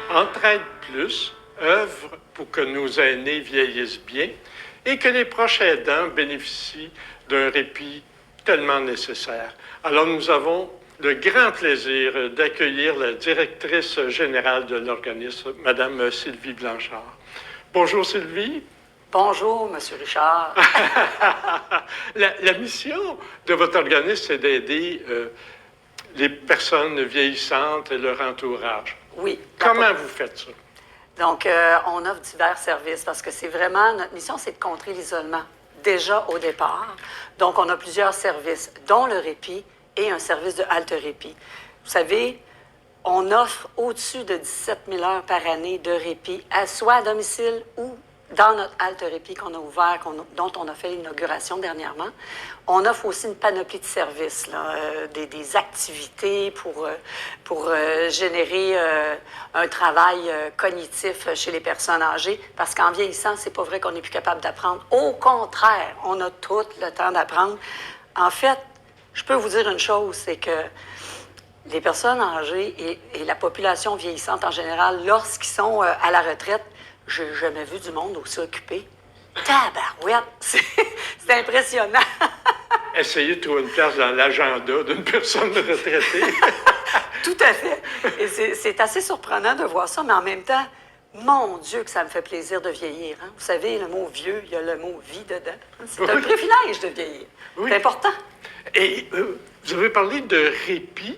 Entraide Plus œuvre pour que nos aînés vieillissent bien et que les proches aidants bénéficient d'un répit tellement nécessaire. Alors, nous avons le grand plaisir d'accueillir la directrice générale de l'organisme, Madame Sylvie Blanchard. Bonjour Sylvie. Bonjour, Monsieur Richard. La mission de votre organisme, c'est d'aider les personnes vieillissantes et leur entourage. Oui. Comment vous faites ça? Donc, on offre divers services parce que c'est vraiment, notre mission, c'est de contrer l'isolement, déjà au départ. Donc, on a plusieurs services, dont le répit et un service de halte-répit. Vous savez, on offre au-dessus de 17 000 heures par année de répit, soit à domicile ou dans notre halte-répit qu'on a ouvert, dont on a fait l'inauguration dernièrement. On offre aussi une panoplie de services, là, des activités pour générer un travail cognitif chez les personnes âgées, parce qu'en vieillissant, c'est pas vrai qu'on n'est plus capable d'apprendre. Au contraire, on a tout le temps d'apprendre. En fait, je peux vous dire une chose, c'est que les personnes âgées et la population vieillissante en général, lorsqu'ils sont à la retraite, j'ai jamais vu du monde aussi occupé. Tabarouette! C'est impressionnant! Essayez de trouver une place dans l'agenda d'une personne retraitée. Tout à fait. Et c'est assez surprenant de voir ça, mais en même temps, mon Dieu, que ça me fait plaisir de vieillir. Hein? Vous savez, le mot vieux, il y a le mot vie dedans. C'est un privilège de vieillir. Oui. C'est important. Et vous avez parlé de répit.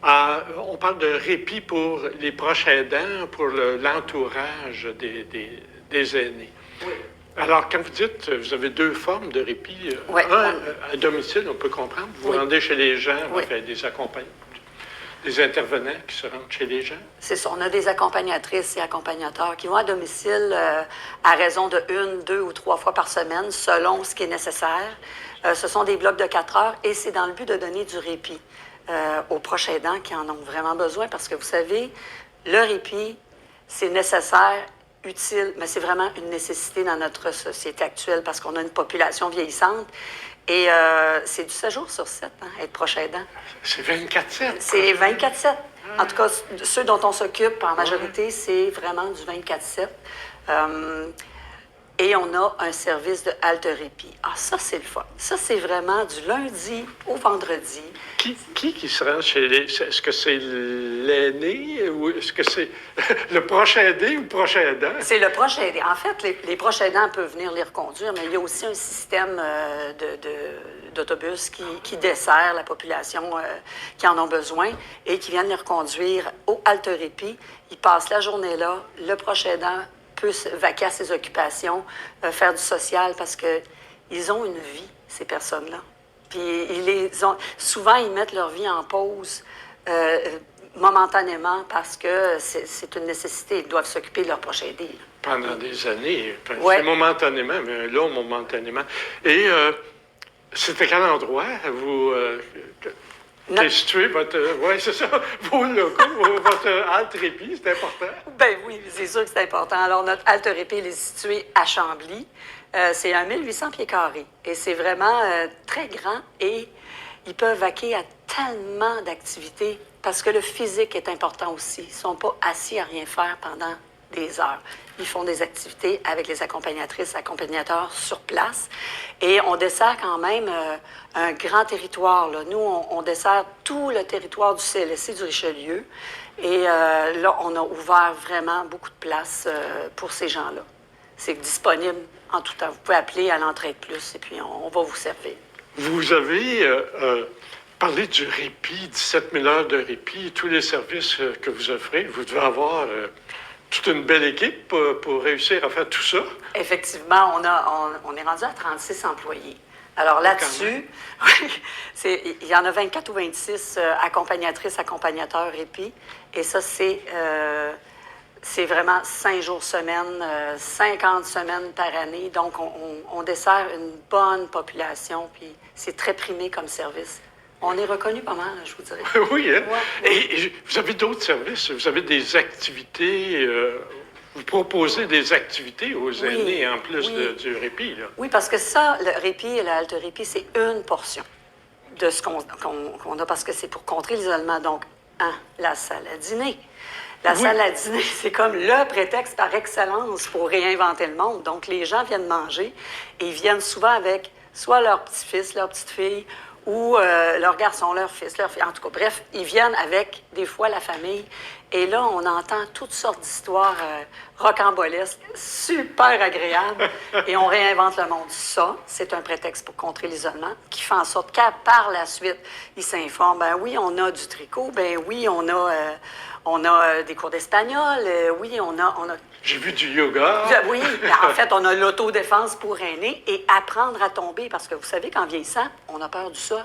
On parle de répit pour les proches aidants, pour l'entourage des aînés. Oui. Alors, quand vous dites, vous avez deux formes de répit. Oui, à domicile, on peut comprendre. Vous vous rendez chez les gens, avec des accompagnants, des intervenants qui se rendent chez les gens. C'est ça. On a des accompagnatrices et accompagnateurs qui vont à domicile à raison de 1, 2 ou 3 fois par semaine, selon ce qui est nécessaire. Ce sont des blocs de 4 heures et c'est dans le but de donner du répit aux proches aidants qui en ont vraiment besoin, parce que vous savez, le répit, c'est nécessaire, utile, mais c'est vraiment une nécessité dans notre société actuelle parce qu'on a une population vieillissante et c'est du 7 jours sur 7, hein, être proche aidant. C'est 24/7. C'est 24/7. En tout cas, ceux dont on s'occupe en majorité, c'est vraiment du 24/7. Et on a un service de halte-répit. Ah, ça, c'est le fun. Ça, c'est vraiment du lundi au vendredi. Qui se rend chez les... Est-ce que c'est l'aîné ou est-ce que c'est le proche aidé ou le proche aidant? C'est le proche aidé. En fait, les proches aidants peuvent venir les reconduire, mais il y a aussi un système d'autobus qui dessert la population qui en ont besoin et qui viennent les reconduire au halte-répit. Ils passent la journée là. Le proche aidant peut vaquer à ses occupations, faire du social, parce qu'ils ont une vie, ces personnes-là. Puis souvent, ils mettent leur vie en pause momentanément parce que c'est une nécessité. Ils doivent s'occuper de leur proche aidé. Pendant des années. C'est momentanément, mais là, momentanément. Et c'était quel endroit vous... T'es situé votre... Oui, c'est ça. Vos locaux, votre halte-répit, c'est important? Ben oui, c'est sûr que c'est important. Alors, notre halte-répit, il est situé à Chambly. C'est à 1800 pieds carrés. Et c'est vraiment très grand. Et ils peuvent vaquer à tellement d'activités parce que le physique est important aussi. Ils ne sont pas assis à rien faire pendant des heures. Ils font des activités avec les accompagnatrices, accompagnateurs sur place. Et on dessert quand même un grand territoire, là. Nous, on dessert tout le territoire du CLSC du Richelieu. Et là, on a ouvert vraiment beaucoup de place pour ces gens-là. C'est disponible en tout temps. Vous pouvez appeler à l'Entraide Plus et puis on va vous servir. Vous avez parlé du répit, 17 000 heures de répit, tous les services que vous offrez. Vous devez avoir... toute une belle équipe pour réussir à faire tout ça. Effectivement, on est rendu à 36 employés. Alors là-dessus, il y en a 24 ou 26 accompagnatrices, accompagnateurs répit. Et ça, c'est vraiment 5 jours semaine, 50 semaines par année. Donc, on dessert une bonne population, puis c'est très primé comme service. On est reconnu pas mal, je vous dirais. Oui, hein? Ouais. Et vous avez d'autres services? Vous avez des activités... vous proposez des activités aux aînés en plus du répit, là? Oui, parce que ça, le répit et la halte-répit, c'est une portion de ce qu'on a, parce que c'est pour contrer l'isolement. Donc, La salle à dîner. La salle à dîner, c'est comme le prétexte par excellence pour réinventer le monde. Donc, les gens viennent manger et ils viennent souvent avec soit leur petit-fils, leur petite-fille, ou leur garçon, leur fils, leur fille. En tout cas, bref, ils viennent avec, des fois, la famille. Et là, on entend toutes sortes d'histoires rocambolesques, super agréables, et on réinvente le monde. Ça, c'est un prétexte pour contrer l'isolement, qui fait en sorte qu'à par la suite, ils s'informent. Ben oui, on a du tricot, ben oui, on a des cours d'espagnol, oui, on a... J'ai vu du yoga. Oui, en fait, on a l'autodéfense pour aînés et apprendre à tomber, parce que vous savez qu'en vieillissant, on a peur du sol.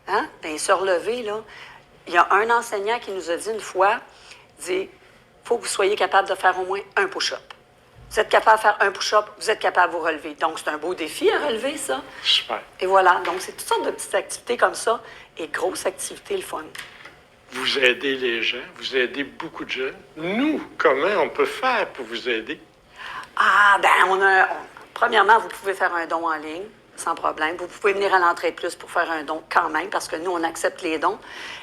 Hein? Bien, se relever, là. Il y a un enseignant qui nous a dit une fois, il faut que vous soyez capable de faire au moins un push-up. Vous êtes capable de faire un push-up, vous êtes capable de vous relever. Donc, c'est un beau défi à relever, ça. Super. Et voilà, donc c'est toutes sortes de petites activités comme ça et grosses activités, le fun. Vous aidez les gens, vous aidez beaucoup de jeunes. Nous, comment on peut faire pour vous aider? Ah, ben, premièrement, vous pouvez faire un don en ligne, sans problème. Vous pouvez venir à l'entrée de plus pour faire un don quand même, parce que nous, on accepte les dons.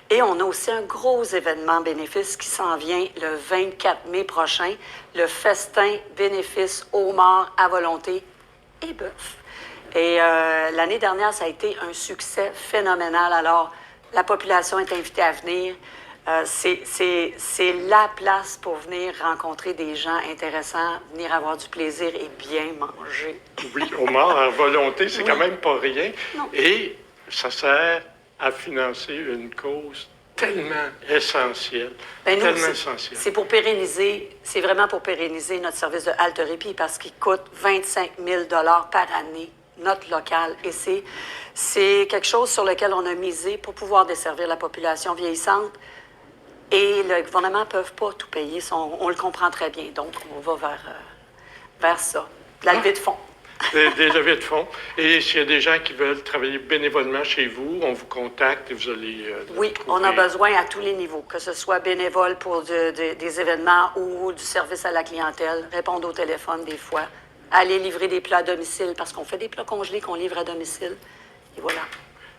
Et on a aussi un gros événement bénéfice qui s'en vient le 24 mai prochain, le festin bénéfice homard à volonté et bœuf. Et l'année dernière, ça a été un succès phénoménal. Alors, la population est invitée à venir. C'est la place pour venir rencontrer des gens intéressants, venir avoir du plaisir et bien manger. Oui, homard à volonté, c'est quand même pas rien. Non. Et ça sert à financer une cause tellement essentielle. Ben, nous, Tellement essentielle. c'est pour pérenniser, c'est vraiment pour pérenniser notre service de halte répit parce qu'il coûte 25 000 par année, notre local. Et c'est quelque chose sur lequel on a misé pour pouvoir desservir la population vieillissante. Et le gouvernement ne peut pas tout payer, on le comprend très bien. Donc, on va vers ça. De la levée de fonds. Des levées de fonds. Et s'il y a des gens qui veulent travailler bénévolement chez vous, on vous contacte et vous allez... Oui, on a besoin à tous les niveaux, que ce soit bénévole pour des événements ou du service à la clientèle, répondre au téléphone des fois, aller livrer des plats à domicile, parce qu'on fait des plats congelés qu'on livre à domicile. Et voilà.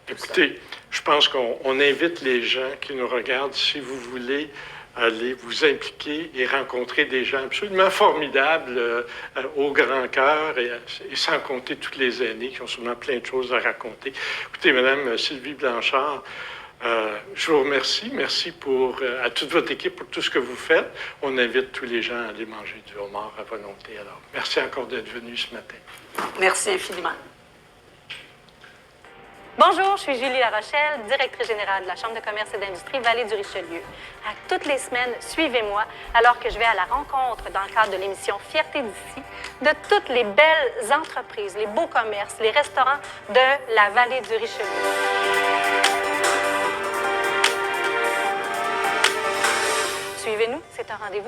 Écoutez, je pense qu'on invite les gens qui nous regardent, si vous voulez aller vous impliquer et rencontrer des gens absolument formidables au grand cœur et sans compter tous les aînés qui ont sûrement plein de choses à raconter. Écoutez, Madame Sylvie Blanchard, je vous remercie. Merci à toute votre équipe pour tout ce que vous faites. On invite tous les gens à aller manger du homard à volonté. Alors, merci encore d'être venu ce matin. Merci infiniment. Bonjour, je suis Julie Larochelle, directrice générale de la Chambre de commerce et d'industrie Vallée du Richelieu. À toutes les semaines, suivez-moi alors que je vais à la rencontre, dans le cadre de l'émission Fierté d'ici, de toutes les belles entreprises, les beaux commerces, les restaurants de la Vallée du Richelieu. Suivez-nous, c'est un rendez-vous